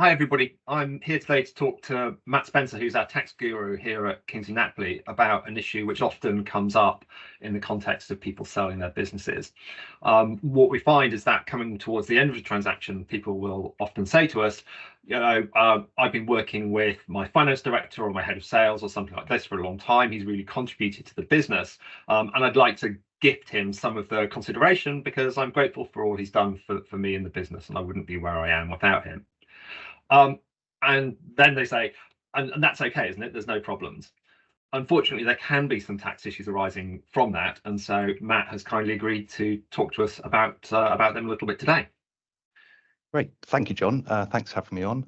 Hi everybody, I'm here today to talk to Matt Spencer, who's our tax guru here at Kingsley Napley, about an issue which often comes up in the context of people selling their businesses. What we find is that coming towards the end of the transaction, people will often say to us, I've been working with my finance director or my head of sales or something like this for a long time. He's really contributed to the business, and I'd like to gift him some of the consideration because I'm grateful for all he's done for me in the business, and I wouldn't be where I am without him. And then they say, and that's okay, isn't it? There's no problems. Unfortunately, there can be some tax issues arising from that, and so Matt has kindly agreed to talk to us about them a little bit today. Great, thank you, John. Thanks for having me on.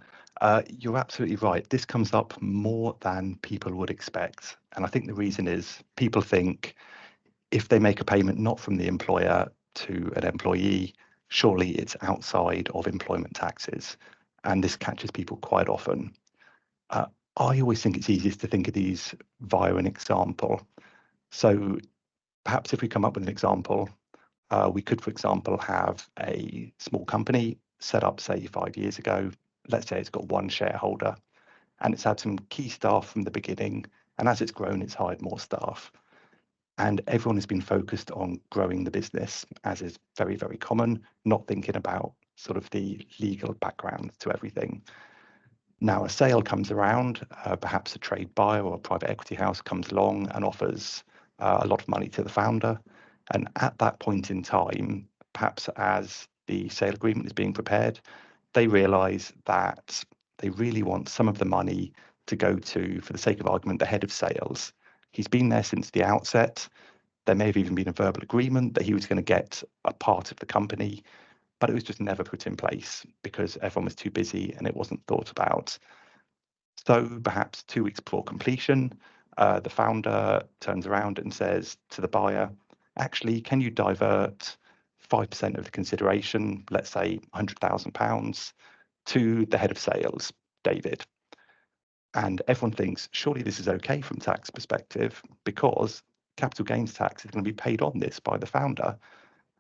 You're absolutely right. This comes up more than people would expect, and I think the reason is people think if they make a payment not from the employer to an employee, surely it's outside of employment taxes. And this catches people quite often. I always think it's easiest to think of these via an example. So perhaps if we come up with an example, we could, for example, have a small company set up, say, 5 years ago. Let's say it's got one shareholder and it's had some key staff from the beginning. And as it's grown, it's hired more staff. And everyone has been focused on growing the business, as is very, very common, not thinking about sort of the legal background to everything. Now a sale comes around, perhaps a trade buyer or a private equity house comes along and offers a lot of money to the founder. And at that point in time, perhaps as the sale agreement is being prepared, they realise that they really want some of the money to go to, for the sake of argument, the head of sales. He's been there since the outset. There may have even been a verbal agreement that he was going to get a part of the company, but it was just never put in place because everyone was too busy and it wasn't thought about. So perhaps 2 weeks before completion, the founder turns around and says to the buyer, actually, can you divert 5% of the consideration, let's say £100,000, to the head of sales, David? And everyone thinks, surely this is okay from tax perspective because capital gains tax is going to be paid on this by the founder.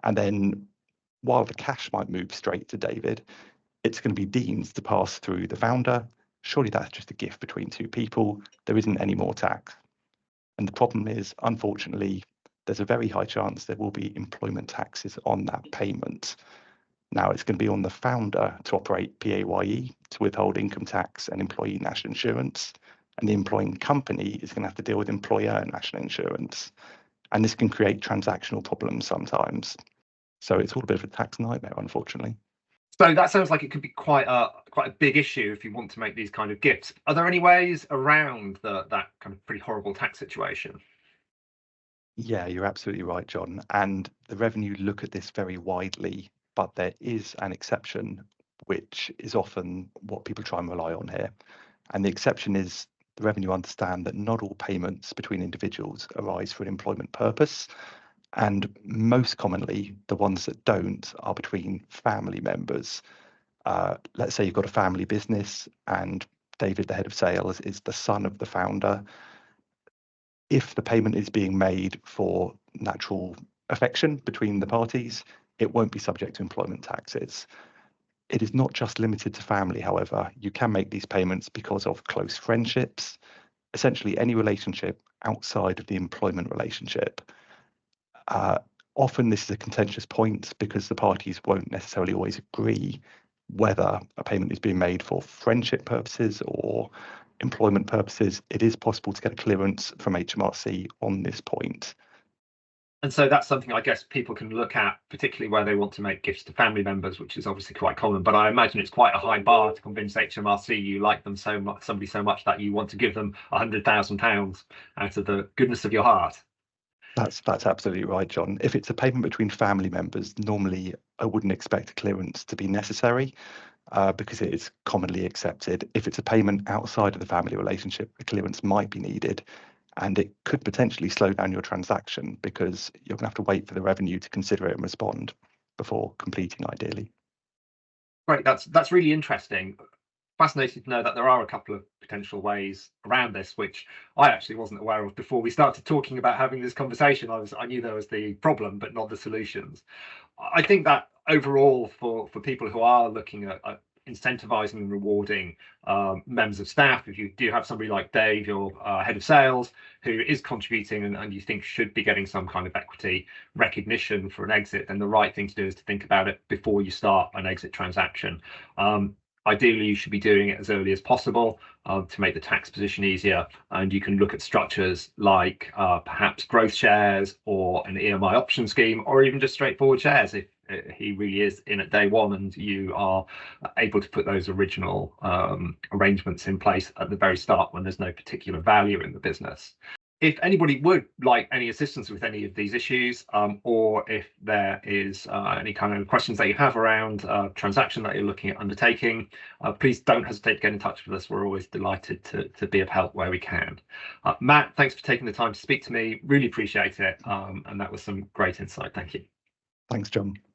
And then while the cash might move straight to David, it's going to be deemed to pass through the founder. Surely that's just a gift between two people. There isn't any more tax. And the problem is, unfortunately, there's a very high chance there will be employment taxes on that payment. Now it's going to be on the founder to operate PAYE to withhold income tax and employee national insurance. And the employing company is going to have to deal with employer national insurance. And this can create transactional problems sometimes. So it's all a bit of a tax nightmare, unfortunately. So that sounds like it could be quite a big issue if you want to make these kind of gifts. Are there any ways around that kind of pretty horrible tax situation? Yeah, you're absolutely right, John. And the revenue look at this very widely, but there is an exception, which is often what people try and rely on here. And the exception is the revenue understand that not all payments between individuals arise for an employment purpose. And most commonly, the ones that don't are between family members. Let's say you've got a family business and David, the head of sales, is the son of the founder. If the payment is being made for natural affection between the parties, it won't be subject to employment taxes. It is not just limited to family, however. You can make these payments because of close friendships, essentially any relationship outside of the employment relationship. Often this is a contentious point because the parties won't necessarily always agree whether a payment is being made for friendship purposes or employment purposes. It is possible to get a clearance from HMRC on this point. And so that's something I guess people can look at, particularly where they want to make gifts to family members, which is obviously quite common. But I imagine it's quite a high bar to convince HMRC you like them so much, somebody so much that you want to give them £100,000 out of the goodness of your heart. That's absolutely right, John. If it's a payment between family members, normally I wouldn't expect a clearance to be necessary because it is commonly accepted. If it's a payment outside of the family relationship, a clearance might be needed. And it could potentially slow down your transaction because you're going to have to wait for the revenue to consider it and respond before completing, ideally. Right, that's really interesting. Fascinating to know that there are a couple of potential ways around this, which I actually wasn't aware of before we started talking about having this conversation. I knew there was the problem, but not the solutions. I think that overall, for people who are looking at incentivizing and rewarding members of staff. If you do have somebody like Dave, your head of sales, who is contributing and you think should be getting some kind of equity recognition for an exit, then the right thing to do is to think about it before you start an exit transaction. Ideally, you should be doing it as early as possible to make the tax position easier. And you can look at structures like perhaps growth shares or an EMI option scheme, or even just straightforward shares if he really is in at day one and you are able to put those original arrangements in place at the very start when there's no particular value in the business. If anybody would like any assistance with any of these issues, or if there is any kind of questions that you have around transaction that you're looking at undertaking, please don't hesitate to get in touch with us. We're always delighted to be of help where we can. Matt, thanks for taking the time to speak to me. Really appreciate it. And that was some great insight. Thank you. Thanks, John.